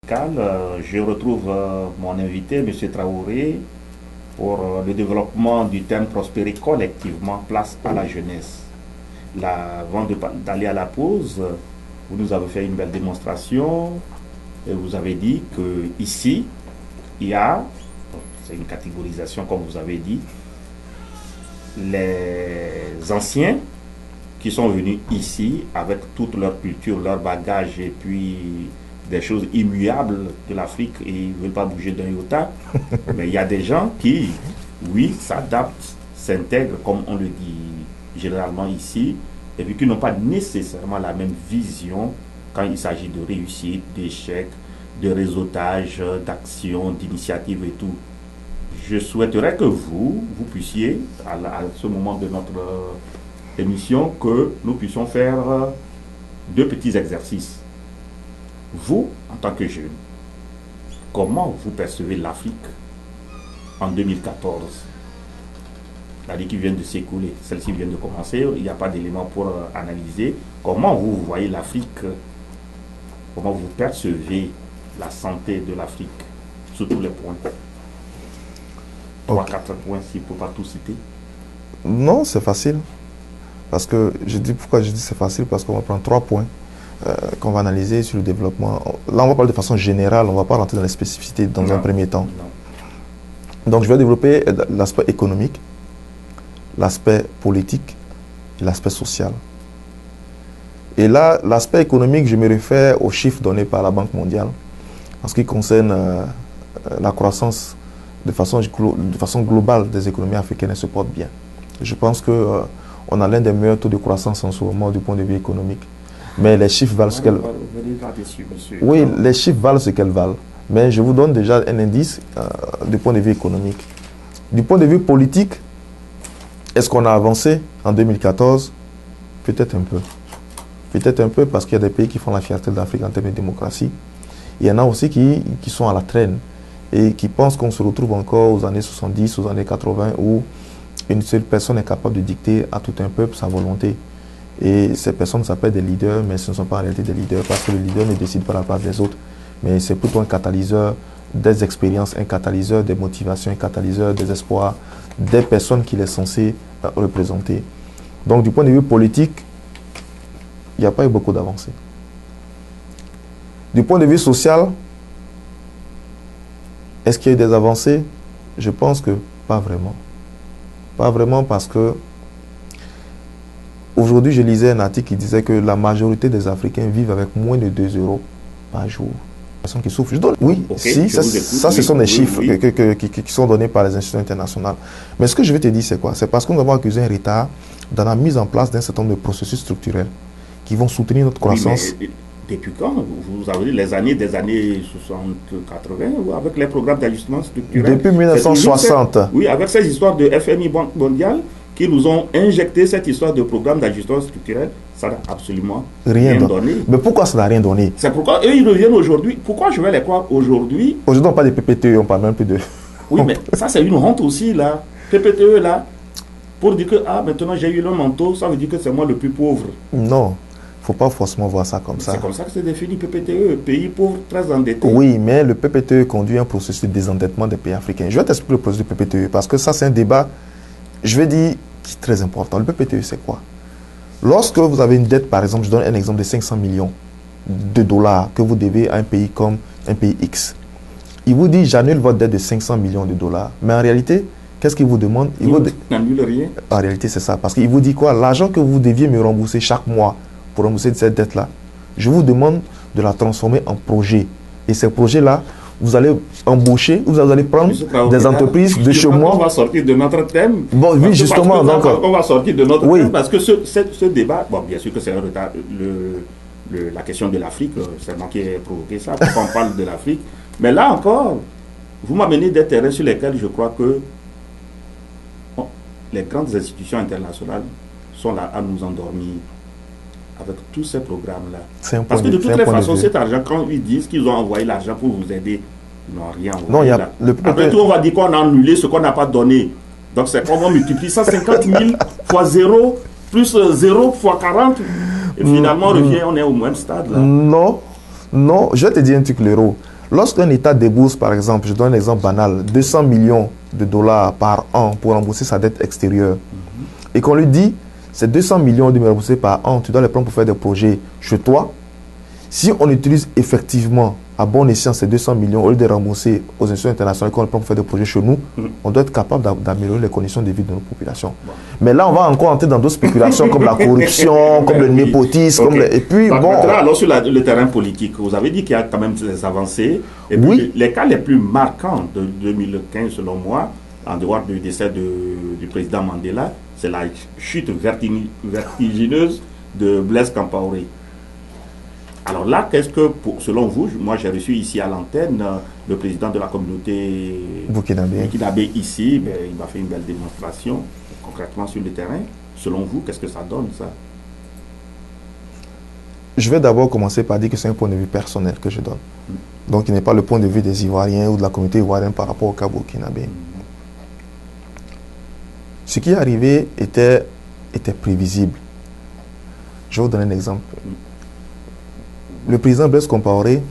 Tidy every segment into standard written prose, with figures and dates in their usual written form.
tropicale. Je retrouve mon invité, M. Traoré, pour le développement du thème prospérer collectivement, place à la jeunesse. Avant d'aller à la pause, vous nous avez fait une belle démonstration et vous avez dit que ici, il y a, c'est une catégorisation comme vous avez dit, les anciens qui sont venus ici avec toute leur culture, leur bagage et puis des choses immuables de l'Afrique et ils ne veulent pas bouger d'un iota. Mais il y a des gens qui, oui, s'adaptent, s'intègrent, comme on le dit généralement ici, et puis qui n'ont pas nécessairement la même vision quand il s'agit de réussite, d'échec, de réseautage, d'action, d'initiative et tout. Je souhaiterais que vous puissiez, à ce moment de notre émission, que nous puissions faire deux petits exercices. Vous, en tant que jeune, comment vous percevez l'Afrique en 2014? L'année qui vient de s'écouler, celle-ci vient de commencer, il n'y a pas d'éléments pour analyser. Comment vous voyez l'Afrique? Comment vous percevez la santé de l'Afrique sur tous les points? 3-4 points, s'il ne faut pas tout citer. Non, c'est facile. Parce que pourquoi je dis c'est facile? Parce qu'on va prendre 3 points qu'on va analyser sur le développement. Là, on va parler de façon générale, on ne va pas rentrer dans les spécificités dans un premier temps. Non. Donc, je vais développer l'aspect économique, l'aspect politique et l'aspect social. Et là, l'aspect économique, je me réfère aux chiffres donnés par la Banque mondiale en ce qui concerne la croissance de façon globale des économies africaines, elles se portent bien. Je pense que on a l'un des meilleurs taux de croissance en ce moment du point de vue économique. Mais les chiffres valent ce qu'elles... Oui, les chiffres valent ce qu'elles valent. Mais je vous donne déjà un indice du point de vue économique. Du point de vue politique, est-ce qu'on a avancé en 2014? Peut-être un peu. Peut-être un peu parce qu'il y a des pays qui font la fierté de l'Afrique en termes de démocratie. Il y en a aussi qui sont à la traîne et qui pensent qu'on se retrouve encore aux années 70, aux années 80 où une seule personne est capable de dicter à tout un peuple sa volonté. Et ces personnes s'appellent des leaders, mais ce ne sont pas en réalité des leaders parce que le leader ne décide pas à la place des autres. Mais c'est plutôt un catalyseur des expériences, un catalyseur des motivations, un catalyseur des espoirs, des personnes qu'il est censé représenter. Donc du point de vue politique, il n'y a pas eu beaucoup d'avancées. Du point de vue social, est-ce qu'il y a eu des avancées? Je pense que pas vraiment. Pas vraiment parce que aujourd'hui, je lisais un article qui disait que la majorité des Africains vivent avec moins de 2 euros par jour. Personnes qui souffrent. Oui, okay, si, ce sont des chiffres qui sont donnés par les institutions internationales. Mais ce que je vais te dire, c'est quoi? C'est parce que nous avons accusé un retard dans la mise en place d'un certain nombre de processus structurels qui vont soutenir notre croissance. Oui, depuis quand? Vous avez les années des années 60-80 avec les programmes d'ajustement structurel? Depuis 1960. Oui, avec ces histoires de FMI Banque mondiale qui nous ont injecté cette histoire de programme d'ajustement structurel, ça n'a absolument rien donné. Mais pourquoi ça n'a rien donné? C'est pourquoi eux, ils reviennent aujourd'hui. Pourquoi je vais les croire aujourd'hui? Aujourd'hui, on parle de PPTE, on parle même plus de... Oui, mais ça, c'est une honte aussi, là. PPTE, là, pour dire que, ah, maintenant, j'ai eu le manteau, ça veut dire que c'est moi le plus pauvre. Non. Il ne faut pas forcément voir ça comme ça. C'est comme ça que c'est défini PPTE, pays pauvre, très endetté. Oui, mais le PPTE conduit un processus de désendettement des pays africains. Je vais t'expliquer le processus du PPTE parce que ça, c'est un débat, je vais dire, qui est très important. Le PPTE, c'est quoi? Lorsque vous avez une dette, par exemple, je donne un exemple de 500 millions de dollars que vous devez à un pays comme un pays X. Il vous dit, j'annule votre dette de 500 millions de dollars. Mais en réalité, qu'est-ce qu'il vous demande? Il vous n'annule rien. En réalité, c'est ça. Parce qu'il vous dit quoi? L'argent que vous deviez me rembourser chaque mois pour rembourser cette dette-là, je vous demande de la transformer en projet. Et ces projets-là, vous allez embaucher, vous allez prendre des entreprises de chez moi. On va sortir de notre thème. Bon, oui, justement. Donc, on va sortir de notre thème parce que ce débat, bon, bien sûr que c'est un retard. La question de l'Afrique, c'est moi qui ai provoqué ça, pourquoi on parle de l'Afrique. Mais là encore, vous m'amenez des terrains sur lesquels je crois que les grandes institutions internationales sont là à nous endormir avec tous ces programmes-là. Parce que de toutes les façons, cet argent, quand ils disent qu'ils ont envoyé l'argent pour vous aider, ils n'ont rien envoyé. Après tout, on va dire qu'on a annulé ce qu'on n'a pas donné. Donc c'est comment multiplier 150 000 fois 0, plus 0 fois 40. Et finalement, on revient, on est au même stade. Là. Non, je vais te dire un truc, l'euro. Lorsqu'un État débourse, par exemple, je donne un exemple banal, 200 millions de dollars par an pour rembourser sa dette extérieure, et qu'on lui dit, ces 200 millions de rembourser par an, tu dois les prendre pour faire des projets chez toi. Si on utilise effectivement à bon escient ces 200 millions, au lieu de rembourser aux institutions internationales qu'on les prend pour faire des projets chez nous, on doit être capable d'améliorer les conditions de vie de nos populations. Mais là, on va encore entrer dans d'autres spéculations comme la corruption, comme le népotisme, et puis bon. Maintenant, alors sur le terrain politique, vous avez dit qu'il y a quand même des avancées. Et puis, les cas les plus marquants de 2015, selon moi, en dehors du décès du président Mandela, c'est la chute vertigineuse de Blaise Compaoré. Alors là, qu'est-ce que, selon vous, moi j'ai reçu ici à l'antenne le président de la communauté burkinabé ici, ben, il m'a fait une belle démonstration concrètement sur le terrain. Selon vous, qu'est-ce que ça donne ça? Je vais d'abord commencer par dire que c'est un point de vue personnel que je donne. Donc il n'est pas le point de vue des Ivoiriens ou de la communauté ivoirienne par rapport au cas burkinabé. Ce qui est arrivé était prévisible. Je vais vous donner un exemple. Le président Blaise Compaoré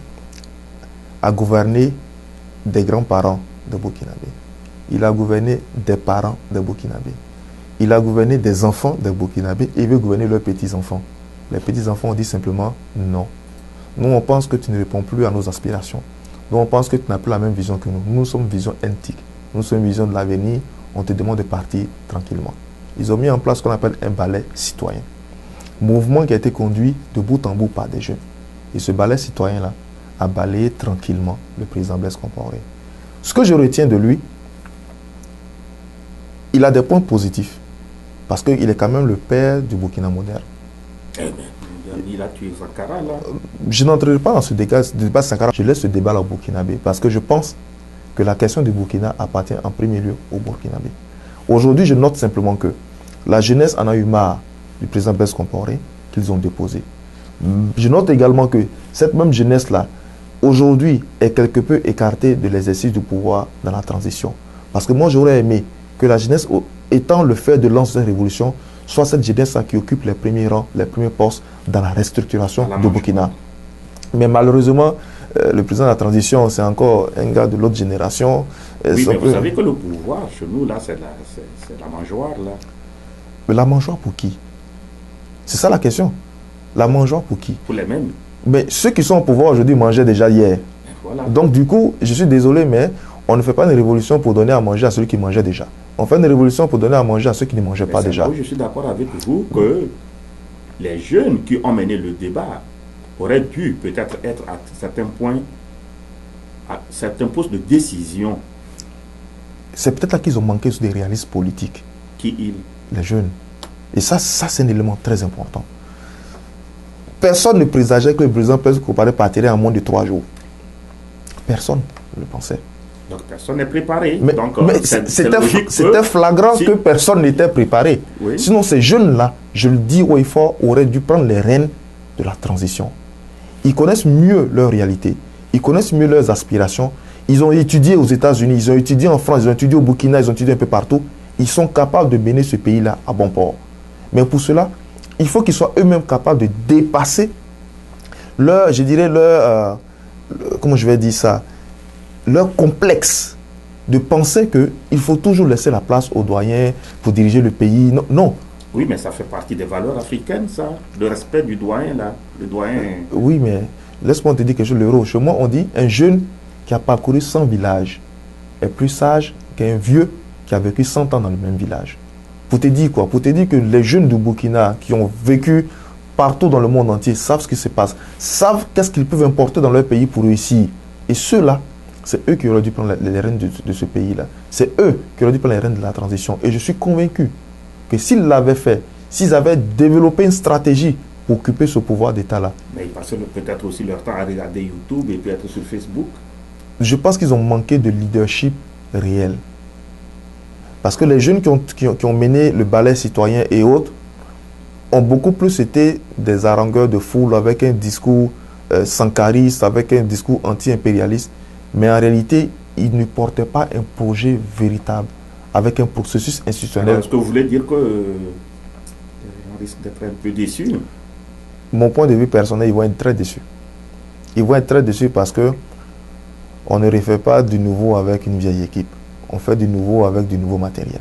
a gouverné des grands-parents de Burkinabé. Il a gouverné des parents de Burkinabé. Il a gouverné des enfants de Burkinabé et il veut gouverner leurs petits-enfants. Les petits-enfants ont dit simplement non. Nous, on pense que tu ne réponds plus à nos aspirations. Nous, on pense que tu n'as plus la même vision que nous. Nous sommes une vision antique. Nous sommes une vision de l'avenir. On te demande de partir tranquillement. Ils ont mis en place ce qu'on appelle un ballet citoyen. Mouvement qui a été conduit de bout en bout par des jeunes. Et ce ballet citoyen-là a balayé tranquillement le président Blaise Compaoré. Ce que je retiens de lui, il a des points positifs. Parce qu'il est quand même le père du Burkina moderne. Eh bien, il a tué Sankara, là. Je n'entrerai pas dans ce débat de Sankara. Je laisse ce débat là au Burkinabé. Parce que je pense que la question du Burkina appartient en premier lieu au Burkinabé. Aujourd'hui, je note simplement que la jeunesse en a eu marre du président Blaise Compaoré qu'ils ont déposé. Je note également que cette même jeunesse-là, aujourd'hui, est quelque peu écartée de l'exercice du pouvoir dans la transition. Parce que moi, j'aurais aimé que la jeunesse, étant le fer de lance de la révolution, soit cette jeunesse-là qui occupe les premiers rangs, les premiers postes dans la restructuration du Burkina. Mais malheureusement, le président de la transition, c'est encore un gars de l'autre génération. Oui, mais vous savez que le pouvoir, chez nous, là, c'est la mangeoire, là. Mais la mangeoire pour qui? C'est ça la question. La mangeoire pour qui? Pour les mêmes. Mais ceux qui sont au pouvoir aujourd'hui mangeaient déjà hier. Voilà. Donc du coup, je suis désolé, mais on ne fait pas une révolution pour donner à manger à celui qui mangeait déjà. On fait une révolution pour donner à manger à ceux qui ne mangeaient pas déjà. Je suis d'accord avec vous que les jeunes qui ont mené le débat auraient dû peut-être être à certains points, à certains postes de décision. C'est peut-être là qu'ils ont manqué sur des réalistes politiques. Qui ils? Les jeunes. Et ça c'est un élément très important. Personne ne présageait que le président Blaise Compaoré partirait en moins de 3 jours. Personne ne le pensait. Donc personne n'est préparé. Mais c'était flagrant que personne n'était préparé. Oui. Sinon ces jeunes-là, je le dis haut et fort, auraient dû prendre les rênes de la transition. Ils connaissent mieux leur réalité. Ils connaissent mieux leurs aspirations. Ils ont étudié aux États-Unis, ils ont étudié en France, ils ont étudié au Burkina, ils ont étudié un peu partout. Ils sont capables de mener ce pays-là à bon port. Mais pour cela, il faut qu'ils soient eux-mêmes capables de dépasser leur, je dirais, comment je vais dire ça, leur complexe de penser qu'il faut toujours laisser la place aux doyens pour diriger le pays. Non, non. Oui, mais ça fait partie des valeurs africaines, ça. Le respect du doyen, là. Le doyen... Oui, mais laisse-moi te dire quelque chose, l'euro. Chez moi, on dit un jeune qui a parcouru 100 villages est plus sage qu'un vieux qui a vécu 100 ans dans le même village. Pour te dire quoi? Pour te dire que les jeunes du Burkina qui ont vécu partout dans le monde entier savent ce qui se passe, savent qu'est-ce qu'ils peuvent importer dans leur pays pour réussir. Et ceux-là, c'est eux qui auraient dû prendre les rênes de ce pays-là. C'est eux qui auraient dû prendre les rênes de la transition. Et je suis convaincu que s'ils l'avaient fait, s'ils avaient développé une stratégie pour occuper ce pouvoir d'État-là. Mais ils passaient peut-être aussi leur temps à regarder YouTube et puis être sur Facebook. Je pense qu'ils ont manqué de leadership réel. Parce que les jeunes qui ont mené le ballet citoyen et autres ont beaucoup plus été des harangueurs de foule avec un discours sankariste, avec un discours anti-impérialiste. Mais en réalité, ils ne portaient pas un projet véritable, avec un processus institutionnel. Est-ce que vous voulez dire qu'on risque d'être un peu déçu? Mon point de vue personnel, ils vont être très déçus. Ils vont être très déçus parce que on ne refait pas du nouveau avec une vieille équipe. On fait du nouveau avec du nouveau matériel.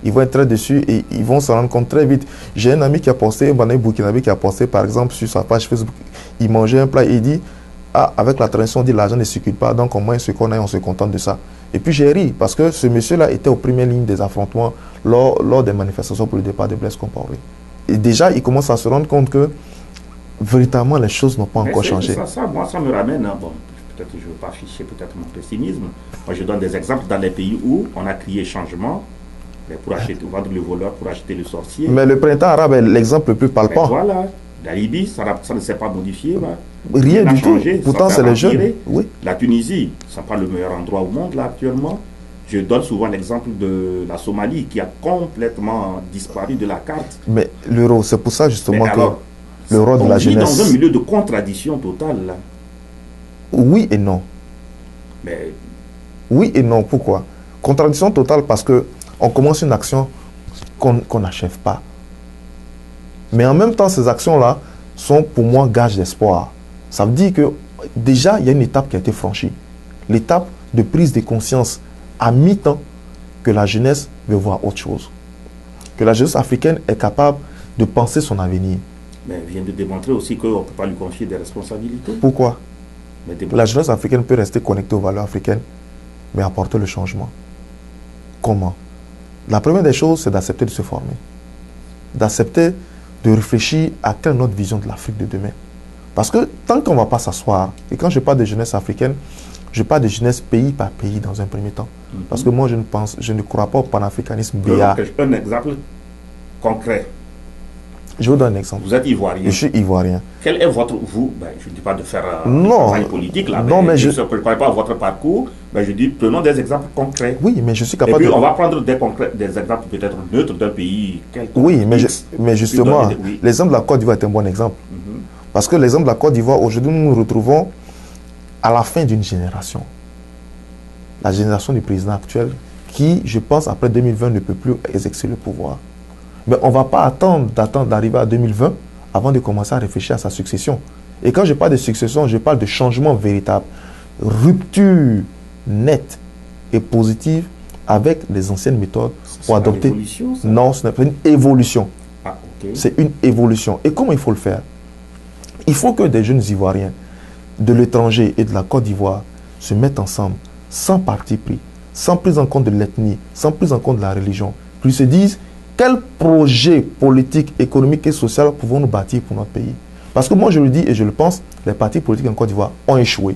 Ils vont être très déçus et ils vont se rendre compte très vite. J'ai un ami qui a posté, un bandit burkinabé qui a posté par exemple sur sa page Facebook, il mangeait un plat et il dit, ah, avec la tradition, on dit l'argent ne circule pas, donc au moins ce qu'on a, on se contente de ça. Et puis j'ai ri parce que ce monsieur-là était aux premières lignes des affrontements lors des manifestations pour le départ de Blaise Compaoré. Et déjà, il commence à se rendre compte que véritablement les choses n'ont pas encore changé. Moi, ça me ramène, hein, bon, peut-être que je ne veux pas afficher peut-être mon pessimisme. Moi, je donne des exemples dans les pays où on a crié changement pour acheter, vendre le voleur, pour acheter le sorcier. Mais le printemps arabe est l'exemple le plus palpable. Mais voilà, la Libye, ça ne s'est pas modifié. Bah. Rien du tout. Pourtant, c'est les jeunes. Oui. La Tunisie, ce n'est pas le meilleur endroit au monde là actuellement. Je donne souvent l'exemple de la Somalie qui a complètement disparu de la carte. Mais l'euro, c'est pour ça justement alors, que le rôle de la jeunesse... On vit dans un milieu de contradiction totale là. Oui et non. Mais... Oui et non, pourquoi? Contradiction totale parce que on commence une action qu'on n'achève pas. Mais en même temps, ces actions-là sont pour moi gage d'espoir. Ça veut dire que déjà, il y a une étape qui a été franchie. L'étape de prise de conscience à mi-temps que la jeunesse veut voir autre chose. Que la jeunesse africaine est capable de penser son avenir. Mais elle vient de démontrer aussi qu'on ne peut pas lui confier des responsabilités. Pourquoi? La jeunesse africaine peut rester connectée aux valeurs africaines, mais apporter le changement. Comment? La première des choses, c'est d'accepter de se former. D'accepter de réfléchir à quelle est notre vision de l'Afrique de demain. Parce que tant qu'on ne va pas s'asseoir, et quand je parle de jeunesse africaine, je parle de jeunesse pays par pays dans un premier temps. Parce que moi, je ne crois pas au panafricanisme béat. Un exemple concret. Je vous donne un exemple. Vous êtes ivoirien. Je suis ivoirien. Quel est votre... je ne dis pas de faire non, une politique, là, non, mais je ne connais pas votre parcours, mais je dis, prenons des exemples concrets. Oui, mais je suis capable de... on va prendre des exemples peut-être neutres d'un pays. Oui, mais justement, l'exemple de la Côte d'Ivoire est un bon exemple. Parce que l'exemple de la Côte d'Ivoire, aujourd'hui, nous nous retrouvons à la fin d'une génération. La génération du président actuel qui, je pense, après 2020, ne peut plus exercer le pouvoir. Mais on ne va pas attendre d'arriver à 2020 avant de commencer à réfléchir à sa succession. Et quand je parle de succession, je parle de changement véritable. Rupture nette et positive avec les anciennes méthodes pour adopter... Une évolution, ça? Non, ce n'est pas une évolution. Ah, okay. C'est une évolution. Et comment il faut le faire? Il faut que des jeunes Ivoiriens de l'étranger et de la Côte d'Ivoire se mettent ensemble, sans parti pris, sans prise en compte de l'ethnie, sans prise en compte de la religion, qu'ils se disent quel projet politique, économique et social pouvons-nous bâtir pour notre pays. Parce que moi je le dis et je le pense, les partis politiques en Côte d'Ivoire ont échoué.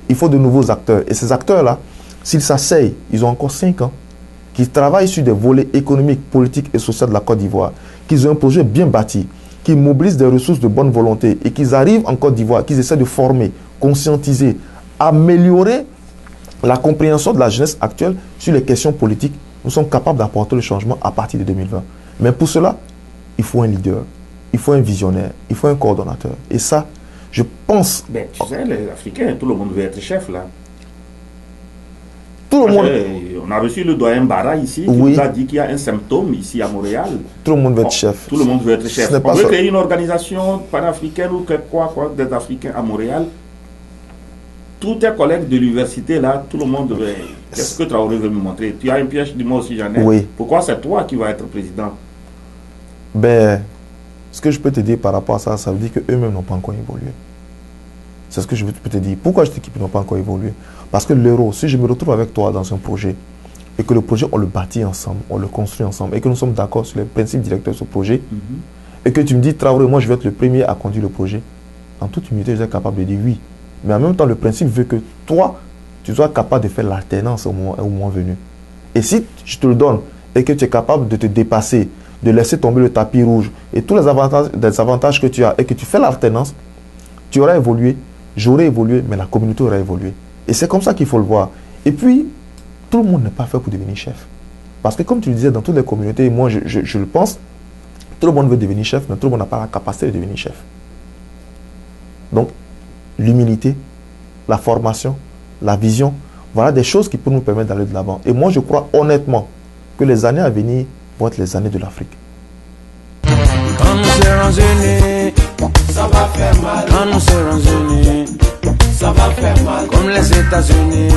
Il faut de nouveaux acteurs. Et ces acteurs-là, s'ils s'asseyent, ils ont encore 5 ans, qu'ils travaillent sur des volets économiques, politiques et sociaux de la Côte d'Ivoire, qu'ils ont un projet bien bâti, qu'ils mobilisent des ressources de bonne volonté et qu'ils arrivent en Côte d'Ivoire, qu'ils essaient de former, conscientiser, améliorer la compréhension de la jeunesse actuelle sur les questions politiques, nous sommes capables d'apporter le changement à partir de 2020. Mais pour cela, il faut un leader, il faut un visionnaire, il faut un coordonnateur. Et ça, je pense... Mais tu sais, les Africains, tout le monde veut être chef là. Tout le monde... On a reçu le doyen Bara ici, qui nous a dit qu'il y a un symptôme ici à Montréal. Tout le monde veut être chef. Tout le monde veut être chef. On veut créer une organisation panafricaine ou quoi, des Africains à Montréal. Tous tes collègues de l'université là, tout le monde veut... Qu'est-ce que Traoré veut me montrer? Tu as un piège, dis-moi aussi, j'en ai. Oui. Pourquoi c'est toi qui vas être président? Ben, ce que je peux te dire par rapport à ça, ça veut dire qu'eux-mêmes n'ont pas encore évolué. C'est ce que je peux te dire. Pourquoi je dis qu'ils n'ont pas encore évolué? Parce que l'euro, si je me retrouve avec toi dans un projet, et que le projet, on le bâtit ensemble, on le construit ensemble, et que nous sommes d'accord sur les principes directeurs de ce projet, et que tu me dis, Traoré, moi je vais être le premier à conduire le projet, en toute humilité, je suis capable de dire oui. Mais en même temps, le principe veut que toi, tu sois capable de faire l'alternance au moment venu. Et si je te le donne, et que tu es capable de te dépasser, de laisser tomber le tapis rouge, et tous les avantages que tu as, et que tu fais l'alternance, tu auras évolué, j'aurai évolué, mais la communauté aura évolué. Et c'est comme ça qu'il faut le voir. Et puis, tout le monde n'est pas fait pour devenir chef. Parce que comme tu le disais, dans toutes les communautés, moi je le pense, tout le monde veut devenir chef, mais tout le monde n'a pas la capacité de devenir chef. Donc, l'humilité, la formation, la vision, voilà des choses qui peuvent nous permettre d'aller de l'avant. Et moi, je crois honnêtement que les années à venir vont être les années de l'Afrique. Quand nous serons unis, ça va faire mal. Quand nous serons unis, ça va faire mal. comme les États-Unis.